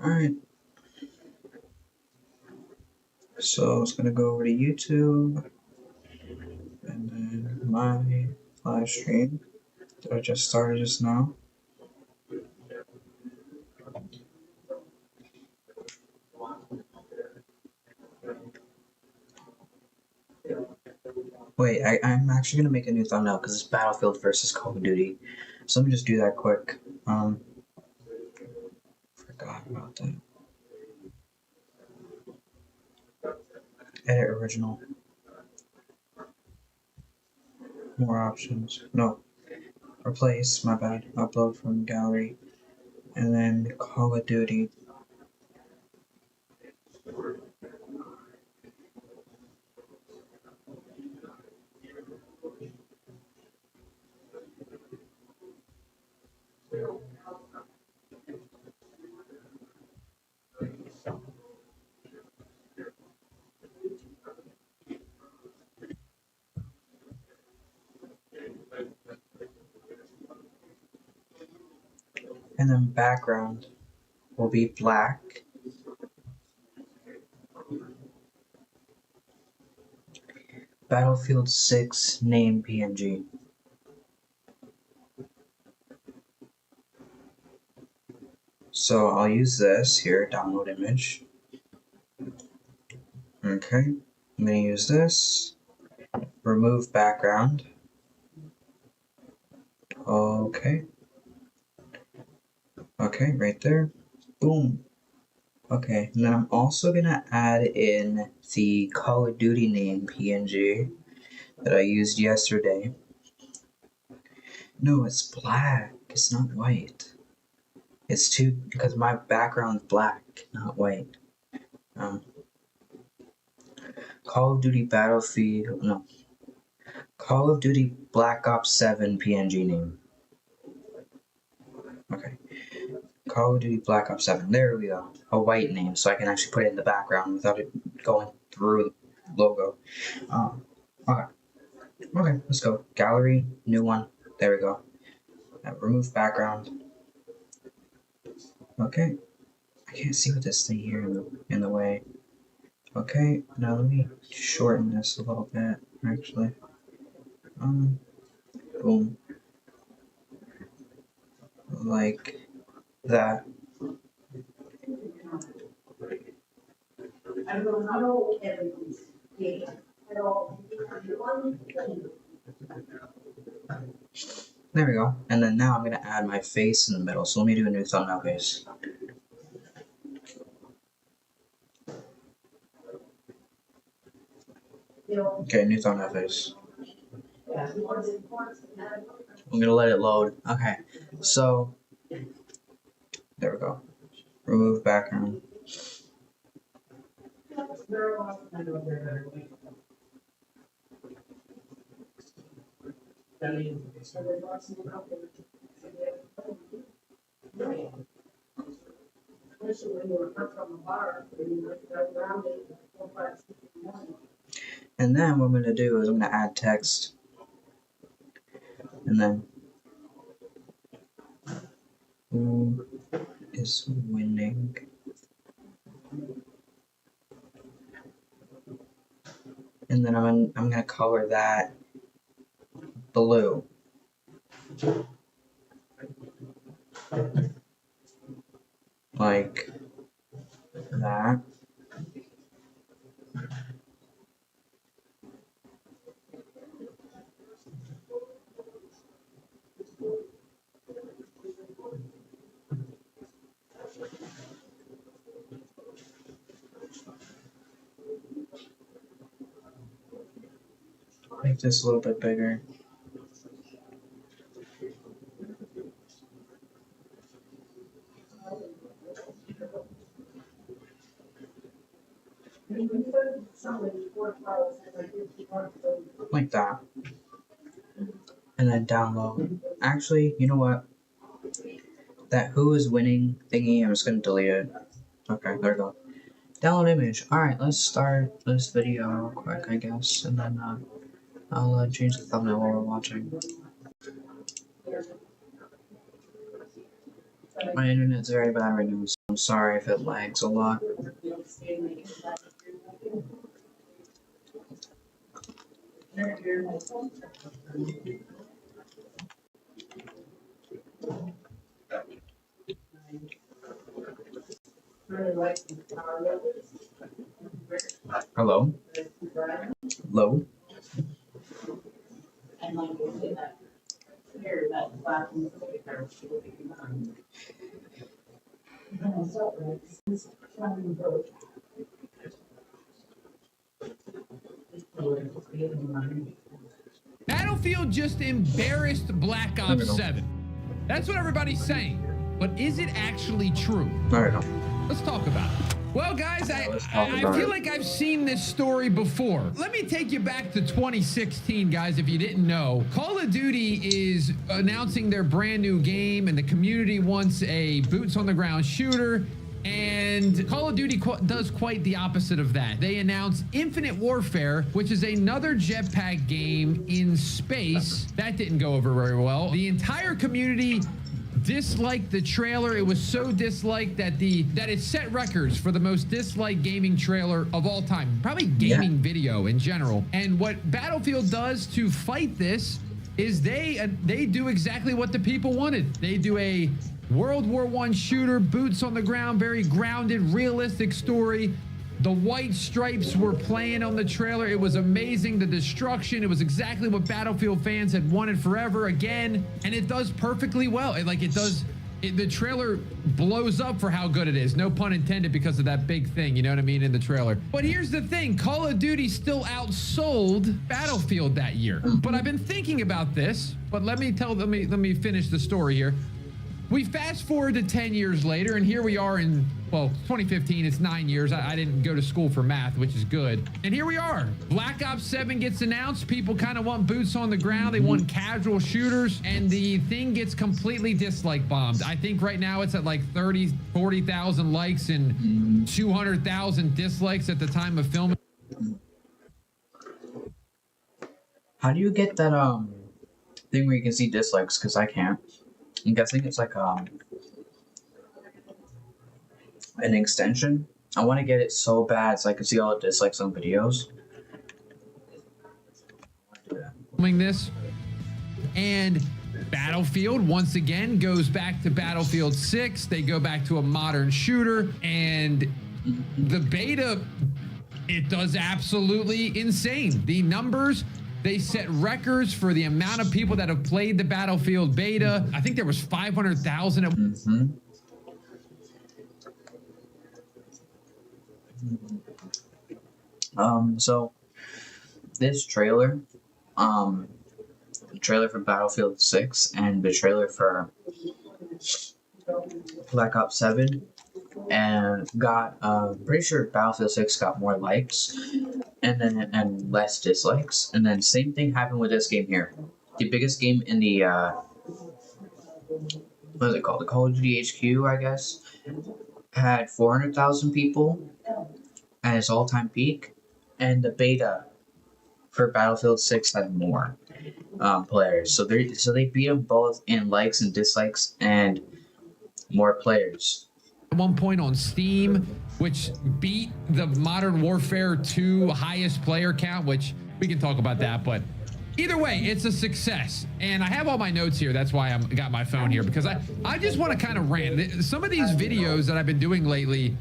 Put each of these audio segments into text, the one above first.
Alright. So it's gonna go over to YouTube and then my live stream that I just started just now. Wait, I'm actually gonna make a new thumbnail because it's Battlefield versus Call of Duty. So let me just do that quick. Forgot about that. Edit original. More options. No. Replace, my bad. Upload from gallery. And then Call of Duty. And then background will be black. Battlefield 6 name PNG. So I'll use this here, download image. Okay, I'm gonna use this. Remove background. Okay. Okay, right there. Boom. Okay, and then I'm also gonna add in the Call of Duty name PNG that I used yesterday. No, it's black. It's not white. It's too because my background's black, not white. Call of Duty Battlefield. No. Call of Duty Black Ops 7 PNG name. Okay. Call of Duty Black Ops 7. There we go. A white name, so I can actually put it in the background without it going through the logo. Okay. Okay, let's go. Gallery, new one. There we go. Remove background. Okay. I can't see with this thing here in the way. Okay, now let me shorten this a little bit, actually. Boom. Like that. There we go. And then now I'm going to add my face in the middle. So let me do a new thumbnail face. Okay, new thumbnail face. I'm going to let it load. Okay, so there we go. Remove background. And then what I'm going to do is I'm going to add text. And then who is winning? And then I'm going to color that blue. Like that. Make this a little bit bigger. Like that. And then download. Actually, you know what? That who is winning thingy, I'm just going to delete it. Okay, there we go. Download image. Alright, let's start this video real quick, I guess. And then I'll change the thumbnail while we're watching. My internet's very bad right now. I'm sorry if it lags a lot. Hello? Hello? Battlefield just embarrassed Black Ops 7. That's what everybody's saying. But is it actually true? I don't know. Let's talk about it. Well, guys, I feel like I've seen this story before. Let me take you back to 2016, guys, if you didn't know. Call of Duty is announcing their brand new game, and the community wants a boots-on-the-ground shooter. And Call of Duty does quite the opposite of that. They announced Infinite Warfare, which is another jetpack game in space. That didn't go over very well. The entire community disliked the trailer. It was so disliked that it set records for the most disliked gaming trailer of all time. Probably gaming video in general. And what Battlefield does to fight this is they do exactly what the people wanted. They do a World War I shooter, boots on the ground, very grounded, realistic story. The white stripes were playing on the trailer. It was amazing. The destruction, it was exactly what Battlefield fans had wanted forever again. And it does perfectly well. The trailer blows up for how good it is. No pun intended, because of that big thing, you know what I mean, in the trailer. But here's the thing, Call of Duty still outsold Battlefield that year. But I've been thinking about this, but let me finish the story here. We fast forward to 10 years later, and here we are in, well, 2015. It's 9 years. I didn't go to school for math, which is good. And here we are. Black Ops 7 gets announced. People kind of want boots on the ground. They want casual shooters, and the thing gets completely dislike bombed. I think right now it's at like 30, 40,000 likes and 200,000 dislikes at the time of filming. How do you get that thing where you can see dislikes? Because I can't. I'm guessing it's like an extension. I want to get it so bad so I can see all the dislikes on videos. Filming this, and Battlefield once again goes back to Battlefield 6. They go back to a modern shooter, and the beta, it does absolutely insane. The numbers, they set records for the amount of people that have played the Battlefield beta. I think there was 500,000. So this trailer, the trailer for Battlefield 6 and the trailer for Black Ops 7, and got pretty sure Battlefield 6 got more likes and less dislikes, and then same thing happened with this game here. The biggest game in the what is it called, the Call of Duty HQ, I guess, had 400,000 people at its all-time peak, and the beta for Battlefield 6 had more players. So they beat them both in likes and dislikes and more players. At one point on Steam, which beat the Modern Warfare 2 highest player count, which we can talk about that, but either way, it's a success. And I have all my notes here. That's why I got my phone here, because I just want to kind of rant. Some of these videos that I've been doing lately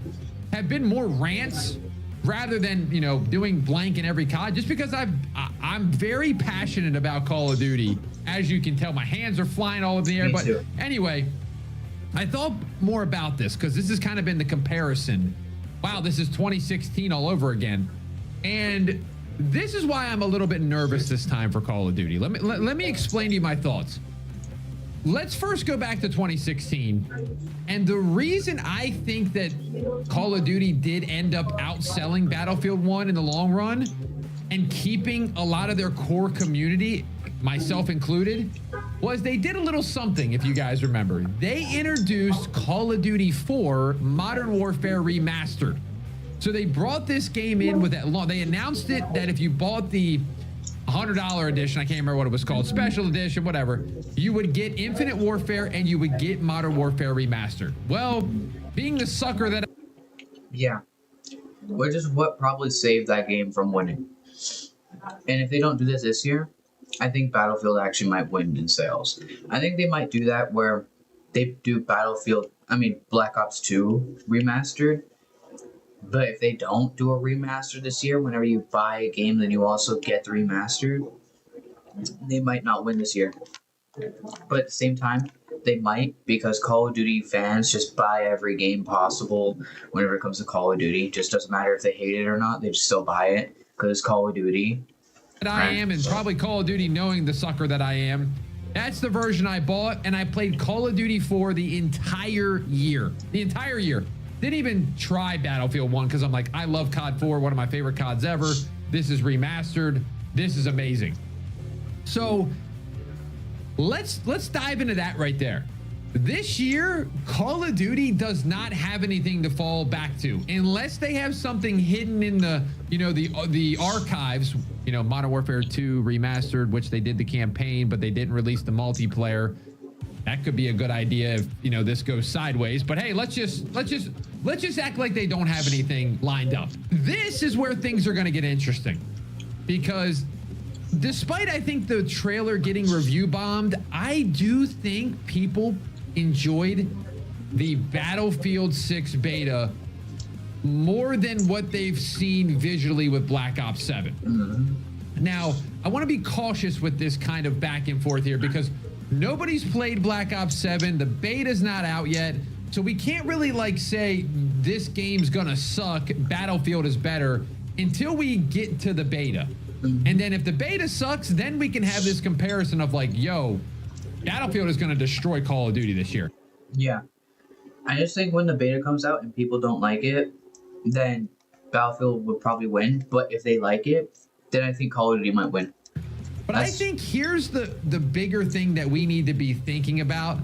have been more rants rather than, you know, doing blank in every COD, just because I'm very passionate about Call of Duty. As you can tell, my hands are flying all over the air. Me but too. Anyway, I thought more about this because this has kind of been the comparison. Wow, this is 2016 all over again. And this is why I'm a little bit nervous this time for Call of Duty. Let me explain to you my thoughts. Let's first go back to 2016. And the reason I think that Call of Duty did end up outselling Battlefield 1 in the long run and keeping a lot of their core community, myself included, was they did a little something, if you guys remember. They introduced Call of Duty 4 Modern Warfare Remastered. So they brought this game in with that they announced it that if you bought the $100 edition, I can't remember what it was called, special edition, whatever, you would get Infinite Warfare and you would get Modern Warfare Remastered. Well, being the sucker that... Yeah. Which is what probably saved that game from winning. And if they don't do this year, I think Battlefield actually might win in sales. I think they might do that where they do Black Ops 2 remastered. But if they don't do a remaster this year, whenever you buy a game, then you also get the remastered, they might not win this year. But at the same time, they might, because Call of Duty fans just buy every game possible whenever it comes to Call of Duty. It just doesn't matter if they hate it or not, they just still buy it because it's Call of Duty. I am, and probably Call of Duty knowing the sucker that I am. That's the version I bought, and I played Call of Duty 4 the entire year. The entire year. Didn't even try Battlefield 1 because I'm like, I love COD 4, one of my favorite CODs ever. This is remastered. This is amazing. So let's dive into that right there. This year, Call of Duty does not have anything to fall back to unless they have something hidden in the, the archives, Modern Warfare 2 remastered, which they did the campaign, but they didn't release the multiplayer. That could be a good idea if, this goes sideways. But hey, let's just act like they don't have anything lined up. This is where things are going to get interesting, because despite, I think, the trailer getting review bombed, I do think people enjoyed the Battlefield 6 beta more than what they've seen visually with Black Ops 7. Mm-hmm. Now, I want to be cautious with this kind of back and forth here because nobody's played Black Ops 7. The beta's not out yet. So we can't really say this game's gonna suck, Battlefield is better, until we get to the beta. Mm-hmm. And then if the beta sucks, then we can have this comparison of yo, Battlefield is gonna destroy Call of Duty this year. Yeah. I just think when the beta comes out and people don't like it, then Battlefield would probably win. But if they like it, then I think Call of Duty might win. But I think here's the bigger thing that we need to be thinking about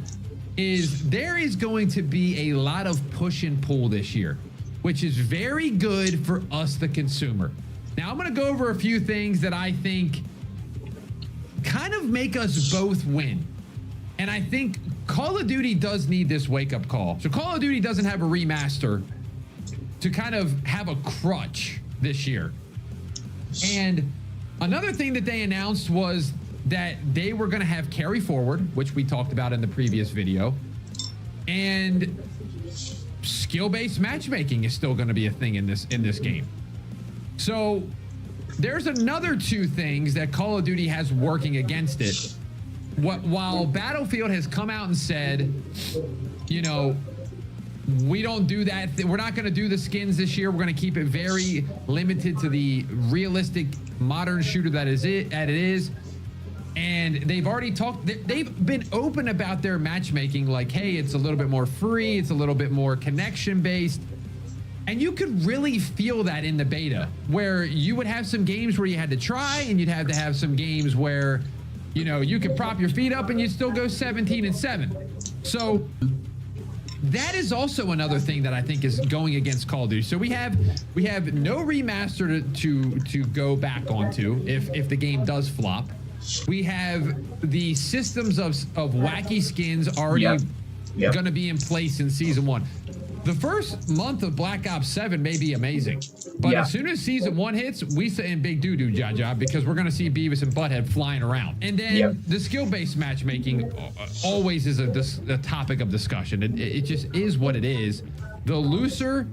is there is going to be a lot of push and pull this year, which is very good for us, the consumer. Now, I'm going to go over a few things that I think kind of make us both win. And I think Call of Duty does need this wake-up call. So Call of Duty doesn't have a remaster to kind of have a crutch this year. And another thing that they announced was that they were going to have carry forward, which we talked about in the previous video, and skill-based matchmaking is still going to be a thing in this game. So there's another two things that Call of Duty has working against it. While Battlefield has come out and said, we don't do that. We're not going to do the skins this year. We're going to keep it very limited to the realistic modern shooter that it is. And they've already they've been open about their matchmaking, hey, it's a little bit more free. It's a little bit more connection based. And you could really feel that in the beta, where you would have some games where you had to try, and you'd have to have some games where, you could prop your feet up and you'd still go 17-7. So that is also another thing that I think is going against Call of Duty. So we have no remaster to go back onto if the game does flop. We have the systems of wacky skins already going to be in place in Season 1. The first month of Black Ops 7 may be amazing, but as soon as Season 1 hits, we say in big doo-doo, Jaja, because we're going to see Beavis and Butthead flying around. And then the skill-based matchmaking always is a topic of discussion. It just is what it is. The looser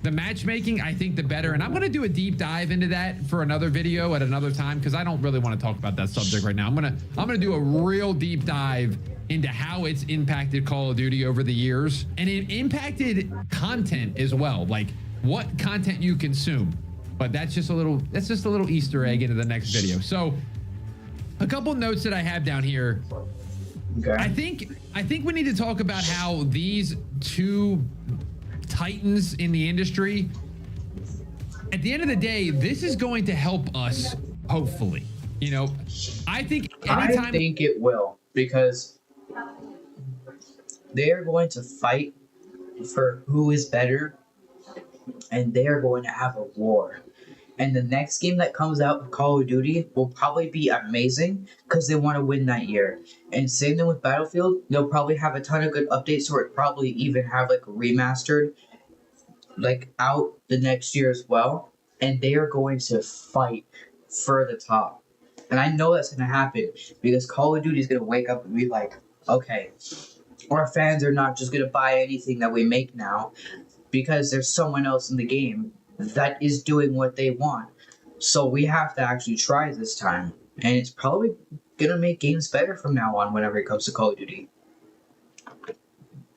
the matchmaking, I think the better. And I'm going to do a deep dive into that for another video at another time, because I don't really want to talk about that subject right now. I'm going to do a real deep dive into how it's impacted Call of Duty over the years, and it impacted content as well, what content you consume. But that's just a little Easter egg into the next video. So a couple notes that I have down here. Okay. I think we need to talk about how these two titans in the industry, at the end of the day, this is going to help us, hopefully. I think it will, because they are going to fight for who is better, and they are going to have a war. And the next game that comes out of Call of Duty will probably be amazing because they want to win that year. And same thing with Battlefield. They'll probably have a ton of good updates, or probably even have like a remastered like out the next year as well. And they are going to fight for the top. And I know that's going to happen because Call of Duty is going to wake up and be like, okay, our fans are not just going to buy anything that we make now because there's someone else in the game that is doing what they want. So we have to actually try this time. And it's probably going to make games better from now on whenever it comes to Call of Duty.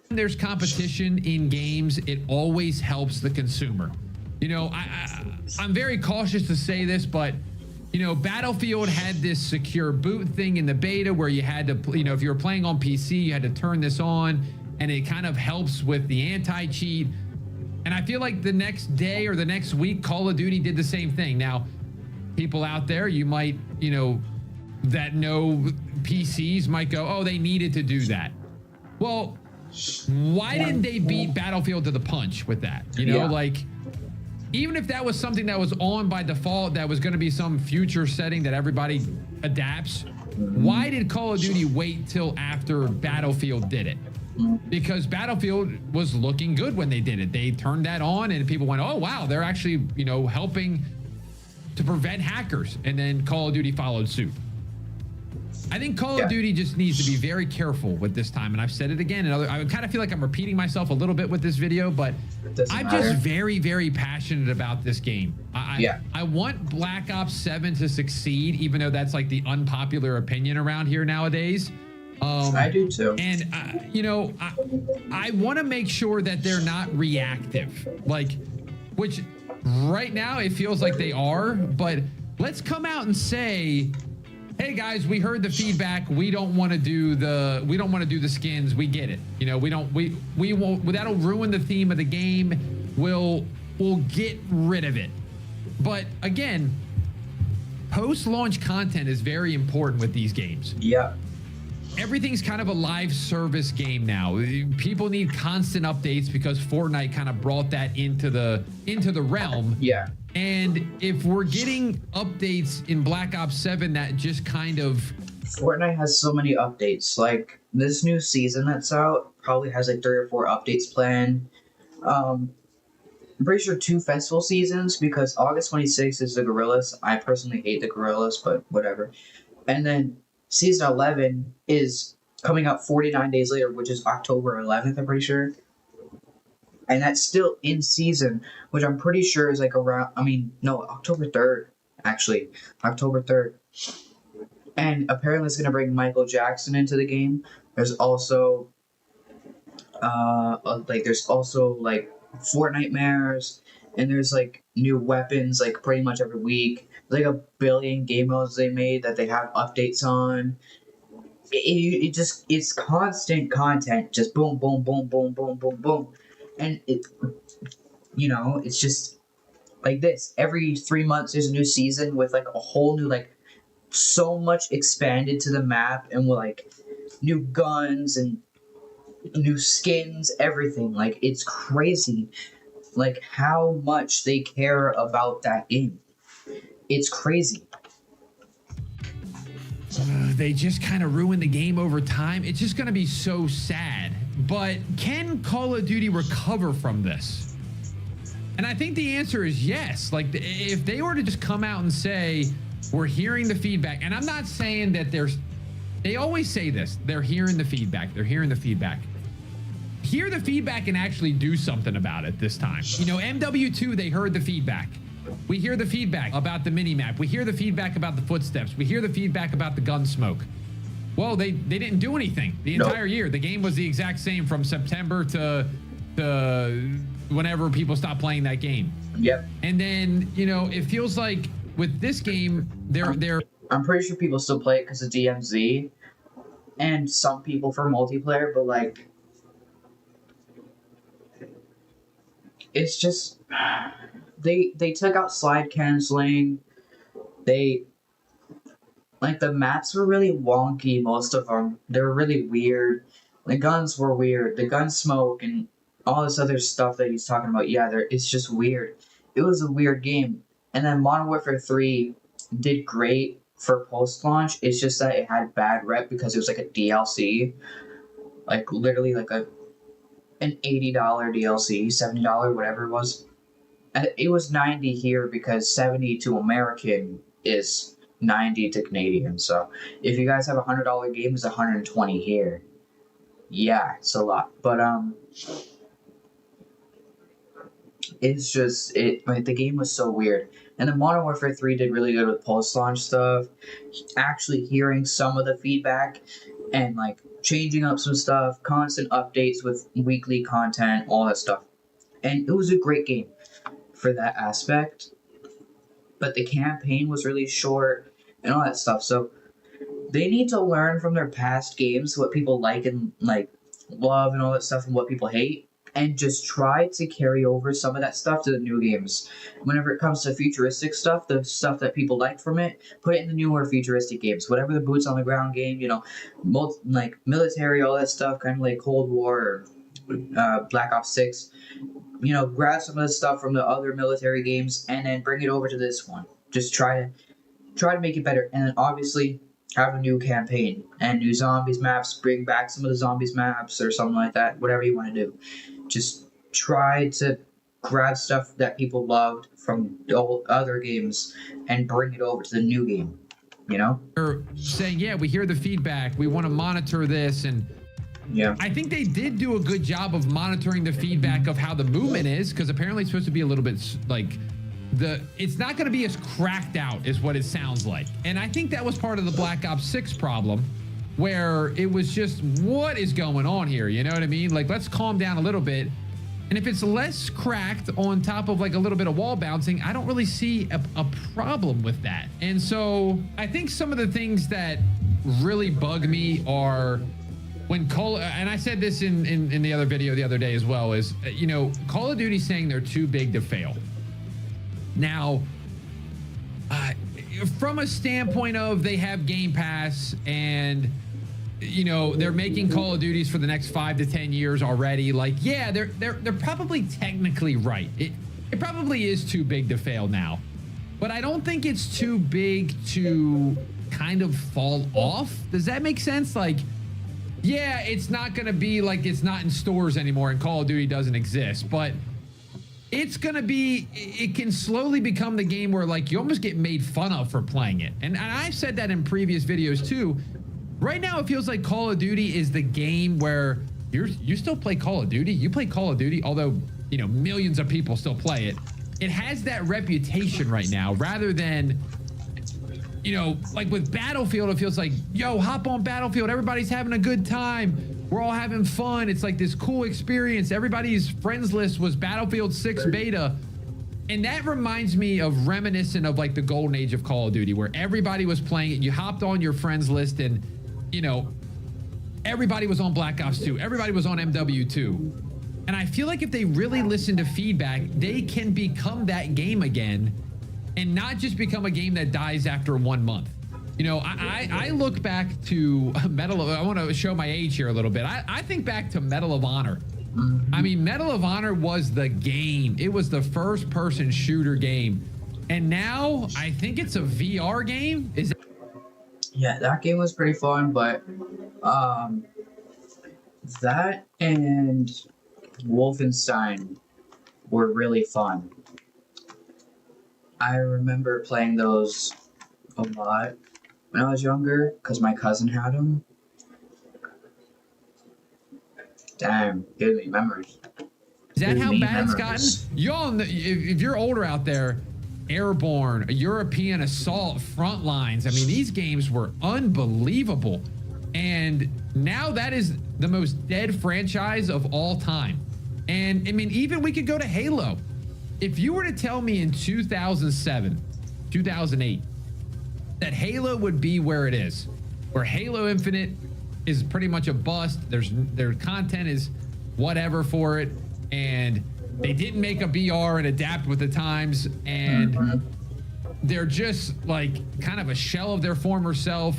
There's competition in games, it always helps the consumer. You know, I'm very cautious to say this, but you know, Battlefield had this secure boot thing in the beta where you had to, you know, if you were playing on PC, you had to turn this on, and it kind of helps with the anti-cheat. And I feel like the next day or the next week, Call of Duty did the same thing. Now, people out there, you might, you know, that know PCs might go, oh, they needed to do that. Well, why didn't they beat Battlefield to the punch with that? You know, like, even if that was something that was on by default, that was going to be some future setting that everybody adapts, why did Call of Duty wait till after Battlefield did it? Because Battlefield was looking good when they did it. They turned that on and people went, oh, wow, they're actually, you know, helping to prevent hackers. And then Call of Duty followed suit. I think Call of Duty just needs to be very careful with this time. And I've said it again. And I kind of feel like I'm repeating myself a little bit with this video, but I'm just very, very passionate about this game. I want Black Ops 7 to succeed, even though that's like the unpopular opinion around here nowadays. I do too. And, you know, I want to make sure that they're not reactive, like, which right now it feels like they are, but let's come out and say, hey guys, we heard the feedback. We don't want to do the skins. We get it. You know, we won't, that'll ruin the theme of the game. We'll get rid of it. But again, post-launch content is very important with these games. Yeah. Everything's kind of a live service game now. People need constant updates because Fortnite kind of brought that into the realm. Yeah. And if we're getting updates in Black Ops 7 that just kind of... Fortnite has so many updates. Like, this new season that's out probably has like 3 or 4 updates planned. I'm pretty sure 2 festival seasons because August 26th is the Gorillas. I personally hate the Gorillas, but whatever. And then Season 11 is coming out 49 days later, which is October 11th, I'm pretty sure. And that's still in season, which I'm pretty sure is like around, October 3rd, actually. October 3rd. And apparently it's going to bring Michael Jackson into the game. There's also, there's also Fortnite mares, and there's like new weapons like pretty much every week. There's like 1 billion game modes they made that they have updates on. It's constant content, just boom, boom, boom, boom, boom, boom, boom. And it's just like this. Every 3 months there's a new season with like a whole new, like, so much expanded to the map, and with like new guns and new skins, everything. Like, it's crazy, like, how much they care about that game. It's crazy. They just kind of ruin the game over time. It's just going to be so sad. But can Call of Duty recover from this? And I think the answer is yes. Like, if they were to just come out and say, we're hearing the feedback, and I'm not saying that they always say this, they're hearing the feedback, they're hearing the feedback. Hear the feedback and actually do something about it this time. You know, MW2, they heard the feedback. We hear the feedback about the minimap. We hear the feedback about the footsteps. We hear the feedback about the gun smoke. Well, they didn't do anything the entire year. The game was the exact same from September to whenever people stopped playing that game. Yep. And then, you know, it feels like with this game, I'm pretty sure people still play it because of DMZ, and some people for multiplayer, but like, it's just, they took out slide canceling. The maps were really wonky, most of them. They were really weird. The guns were weird. The gun smoke and all this other stuff that he's talking about, it's just weird. It was a weird game. And then Modern Warfare 3 did great for post-launch. It's just that it had bad rep because it was like a DLC. Like literally like an $80 DLC, $70, whatever it was. And it was 90 here because 70 to American is 90 to Canadian. So if you guys have a $100 game, it's 120 here. Yeah, it's a lot. But it's just the game was so weird. And then Modern Warfare 3 did really good with post-launch stuff. Actually hearing some of the feedback and like changing up some stuff, constant updates with weekly content, all that stuff. And it was a great game for that aspect. But the campaign was really short and all that stuff. So they need to learn from their past games what people like and like love and all that stuff and what people hate, and just try to carry over some of that stuff to the new games. Whenever it comes to futuristic stuff, the stuff that people like from it, put it in the newer futuristic games. Whatever the boots on the ground game, you know, like military, all that stuff, kind of like Cold War or Black Ops 6. You know, grab some of the stuff from the other military games and then bring it over to this one. Just try to make it better. And then obviously have a new campaign and new zombies maps. Bring back some of the zombies maps or something like that. Whatever you want to do. Just try to grab stuff that people loved from the old other games and bring it over to the new game, you know? They're saying, yeah, we hear the feedback. We want to monitor this. And yeah, I think they did do a good job of monitoring the feedback of how the movement is, because apparently it's supposed to be a little bit like it's not going to be as cracked out is what it sounds like. And I think that was part of the Black Ops 6 problem, where it was just, what is going on here? You know what I mean? Like, let's calm down a little bit. And if it's less cracked on top of like a little bit of wall bouncing, I don't really see a problem with that. And so I think some of the things that really bug me are when and I said this in the other video the other day as well, is, you know, Call of Duty saying they're too big to fail. Now, from a standpoint of they have Game Pass and, you know, they're making Call of Duties for the next 5 to 10 years already. Like, yeah, they're probably technically right. It probably is too big to fail now, but I don't think it's too big to kind of fall off. Does that make sense? Like, yeah, it's not going to be like it's not in stores anymore and Call of Duty doesn't exist, but it's going to be, it can slowly become the game where like you almost get made fun of for playing it. And I've said that in previous videos too. Right now, it feels like Call of Duty is the game where you still play Call of Duty. You play Call of Duty, although, you know, millions of people still play it. It has that reputation right now, rather than, you know, like with Battlefield, it feels like, yo, hop on Battlefield. Everybody's having a good time. We're all having fun. It's like this cool experience. Everybody's friends list was Battlefield 6 beta. And that reminds me of reminiscent of like the golden age of Call of Duty, where everybody was playing it. You hopped on your friends list and, you know, everybody was on Black Ops 2. Everybody was on MW2. And I feel like if they really listen to feedback, they can become that game again and not just become a game that dies after 1 month. You know, I look back to I want to show my age here a little bit. I think back to Medal of Honor. I mean, Medal of Honor was the game. It was the first person shooter game. And now I think it's a VR game. Yeah, that game was pretty fun, but that and Wolfenstein were really fun. I remember playing those a lot when I was younger because my cousin had them. Damn, give me memories. Is that how bad it's gotten? Y'all, if you're older out there, Airborne, European Assault, Frontlines. I mean, these games were unbelievable. And now that is the most dead franchise of all time. And I mean, even we could go to Halo. If you were to tell me in 2007, 2008, that Halo would be where it is, where Halo Infinite is pretty much a bust, their content is whatever for it, and they didn't make a BR and adapt with the times, and they're just like kind of a shell of their former self,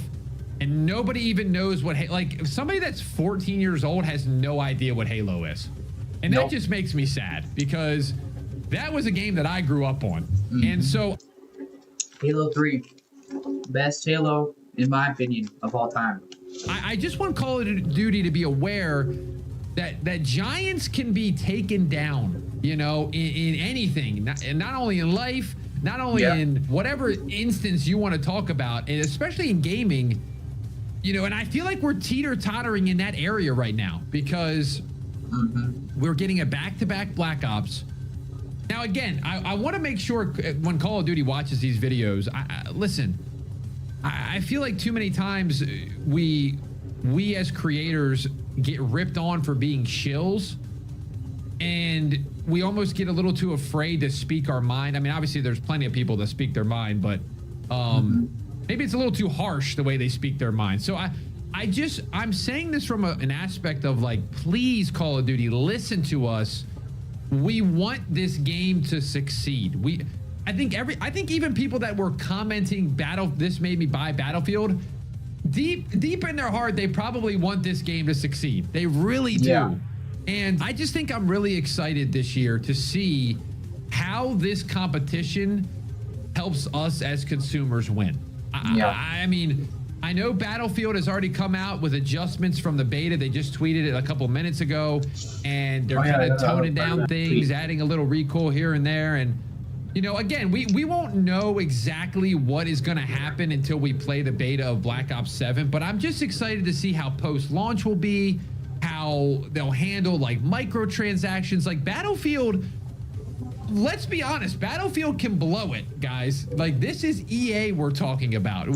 and nobody even knows what, like somebody that's 14 years old has no idea what Halo is. And that just makes me sad, because that was a game that I grew up on. And so Halo 3, best Halo in my opinion of all time. I just want Call of Duty to be aware that giants can be taken down, you know, in anything, not only in life, not only in whatever instance you want to talk about, and especially in gaming, you know. And I feel like we're teeter-tottering in that area right now because we're getting a back-to-back Black Ops. Now, again, I want to make sure when Call of Duty watches these videos, listen, I feel like too many times we as creators get ripped on for being shills, and we almost get a little too afraid to speak our mind. I mean, obviously there's plenty of people that speak their mind, but maybe it's a little too harsh the way they speak their mind. So I'm saying this from an aspect of like, please, Call of Duty, listen to us. We want this game to succeed. I think even people that were commenting this made me buy Battlefield, deep in their heart, they probably want this game to succeed. They really do. Yeah. And I just think I'm really excited this year to see how this competition helps us as consumers win. I mean, I know Battlefield has already come out with adjustments from the beta. They just tweeted it a couple minutes ago, and they're kind of toning down things, adding a little recoil here and there. And, you know, again, we won't know exactly what is going to happen until we play the beta of Black Ops 7, but I'm just excited to see how post-launch will be, how they'll handle like microtransactions. Like Battlefield, let's be honest, Battlefield can blow it, guys. Like, this is EA we're talking about.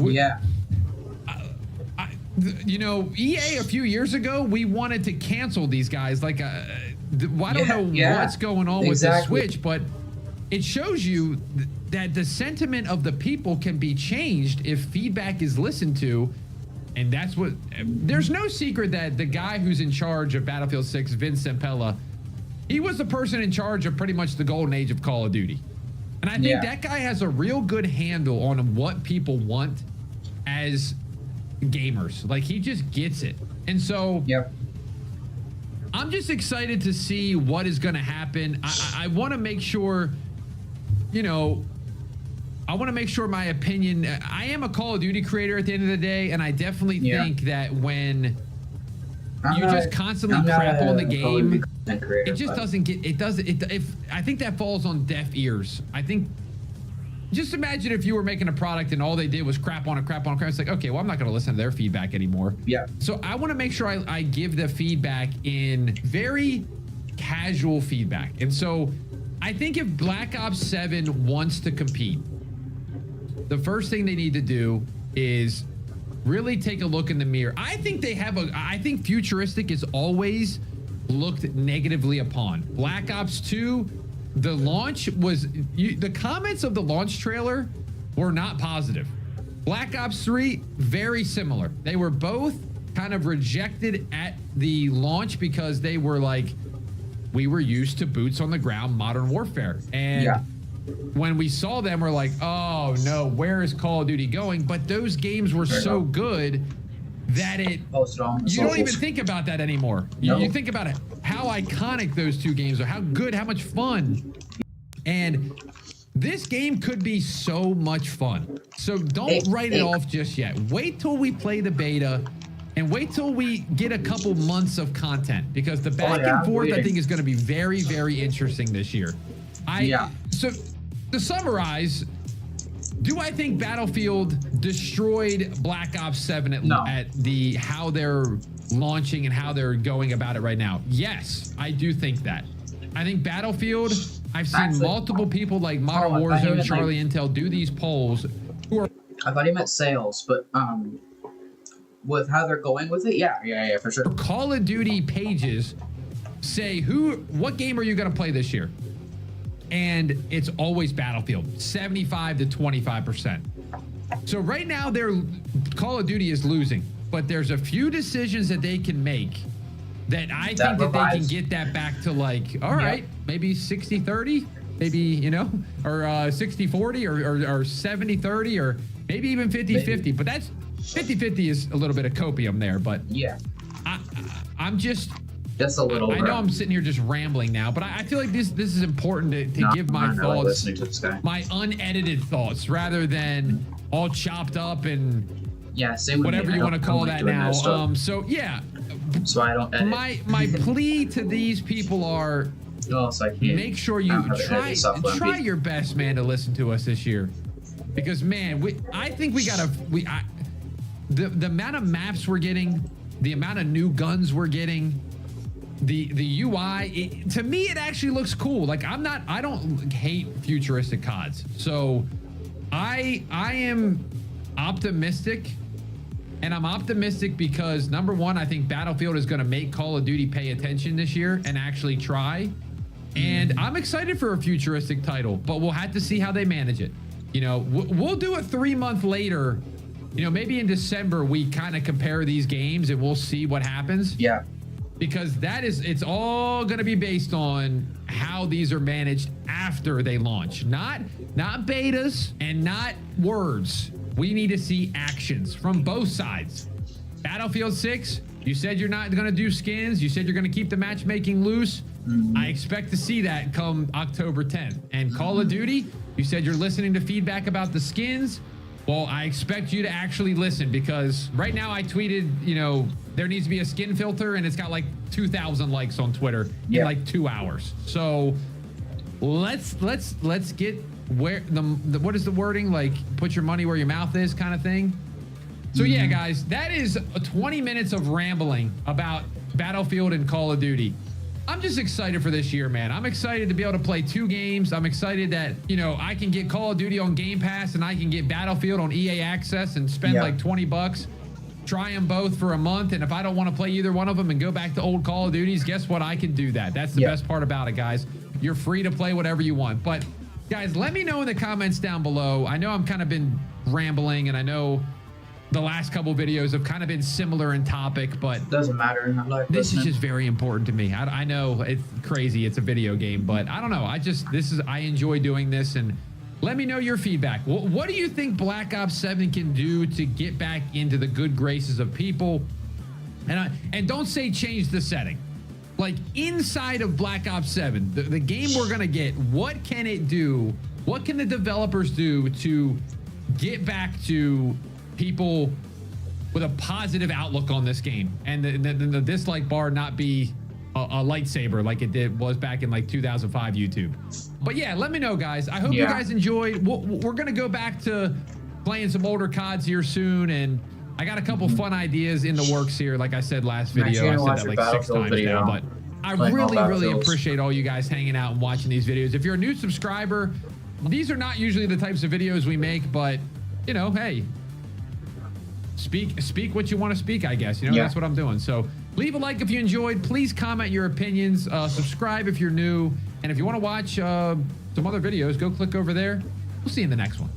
You know, EA a few years ago, we wanted to cancel these guys. Like, I don't know what's going on with the Switch, but it shows you that the sentiment of the people can be changed if feedback is listened to. And that's what, there's no secret that the guy who's in charge of Battlefield 6, Vince Zampella, he was the person in charge of pretty much the golden age of Call of Duty. And I think that guy has a real good handle on what people want as gamers. Like, he just gets it. And so I'm just excited to see what is going to happen. I want to make sure, you know, I want to make sure my opinion, I am a Call of Duty creator at the end of the day, and I definitely think that when you just constantly crap on the game, it just doesn't get, I think that falls on deaf ears. I think, just imagine if you were making a product and all they did was crap on it. It's like, okay, well, I'm not going to listen to their feedback anymore. So I want to make sure I give the feedback in very casual feedback. And so I think if Black Ops 7 wants to compete, the first thing they need to do is really take a look in the mirror. I think futuristic is always looked negatively upon. Black Ops 2, the launch was, the comments of the launch trailer were not positive. Black Ops 3, very similar. They were both kind of rejected at the launch because they were like, we were used to boots on the ground Modern Warfare. And when we saw them, we're like, oh no, where is Call of Duty going? But those games were so good that you don't even think about that anymore. You think about it, how iconic those two games are, how good, how much fun. And this game could be so much fun. So don't write it off just yet. Wait till we play the beta and wait till we get a couple months of content, because the back and forth, I think, is going to be very, very interesting this year. So to summarize, do I think Battlefield destroyed Black Ops 7 at the how they're launching and how they're going about it right now? Yes, I do think that. I think Battlefield, I've seen multiple people like Modern Warzone, Charlie Intel do these polls who are... I thought he meant sales, but with how they're going with it, yeah, for sure. Call of Duty pages say, what game are you going to play this year? And it's always Battlefield, 75 to 25%. So right now, Call of Duty is losing, but there's a few decisions that they can make that I think that they can get that back to, like, all right, maybe 60-30, maybe, you know, or 60-40 or 70-30, or maybe even 50-50. But that's 50-50 is a little bit of copium there. But I'm just Just a little. I know I'm sitting here just rambling now, but I feel like this is important to give my thoughts, listening to this guy. my unedited thoughts, rather than all chopped up and same with whatever you want to call that now. So yeah. So I don't edit. My plea to these people are, make sure you try your best, man, to listen to us this year, because man, I think we gotta the amount of maps we're getting, the amount of new guns we're getting, the UI, to me it actually looks cool. Like I don't hate futuristic CODs, so I am optimistic. And I'm optimistic because, number one, I think Battlefield is going to make Call of Duty pay attention this year and actually try. And I'm excited for a futuristic title, but we'll have to see how they manage it. You know, we'll do it 3 months later. You know, maybe in December, we kind of compare these games and we'll see what happens. Yeah. Because it's all going to be based on how these are managed after they launch. Not betas and not words. We need to see actions from both sides. Battlefield 6, you said you're not going to do skins. You said you're going to keep the matchmaking loose. I expect to see that come October 10th. And Call of Duty, you said you're listening to feedback about the skins. Well, I expect you to actually listen, because right now I tweeted, you know, there needs to be a skin filter, and it's got like 2,000 likes on Twitter in like 2 hours. So let's get where the what is the wording, like put your money where your mouth is kind of thing. So yeah, guys, that is 20 minutes of rambling about Battlefield and Call of Duty. I'm just excited for this year, man. I'm excited to be able to play 2 games. I'm excited that, you know, I can get Call of Duty on Game Pass and I can get Battlefield on EA Access and spend like $20, try them both for a month. And if I don't want to play either one of them and go back to old Call of Duties, guess what? I can do that. That's the best part about it, guys. You're free to play whatever you want. But guys, let me know in the comments down below. I know I'm kind of been rambling, and I know the last couple videos have kind of been similar in topic, but doesn't matter. This is just very important to me. I know it's crazy, it's a video game, but I don't know. I enjoy doing this, and let me know your feedback. What do you think Black Ops 7 can do to get back into the good graces of people? And don't say change the setting. Like, inside of Black Ops 7, the game we're gonna get, what can it do? What can the developers do to get back to people with a positive outlook on this game, and the dislike bar not be a lightsaber like it was back in like 2005 YouTube? But yeah, let me know, guys. I hope you guys enjoyed. We're gonna go back to playing some older CODs here soon, and I got a couple fun ideas in the works here. Like I said last video, I said that like 6 times now, but I really appreciate all you guys hanging out and watching these videos. If you're a new subscriber, these are not usually the types of videos we make, but you know, hey, speak what you want to speak, I guess. You know, that's what I'm doing. So leave a like if you enjoyed. Please comment your opinions. Subscribe if you're new. And if you want to watch some other videos, go click over there. We'll see you in the next one.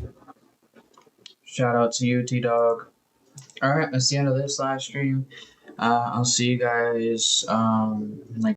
Shout out to you, T-Dog. All right, that's the end of this live stream. I'll see you guys in like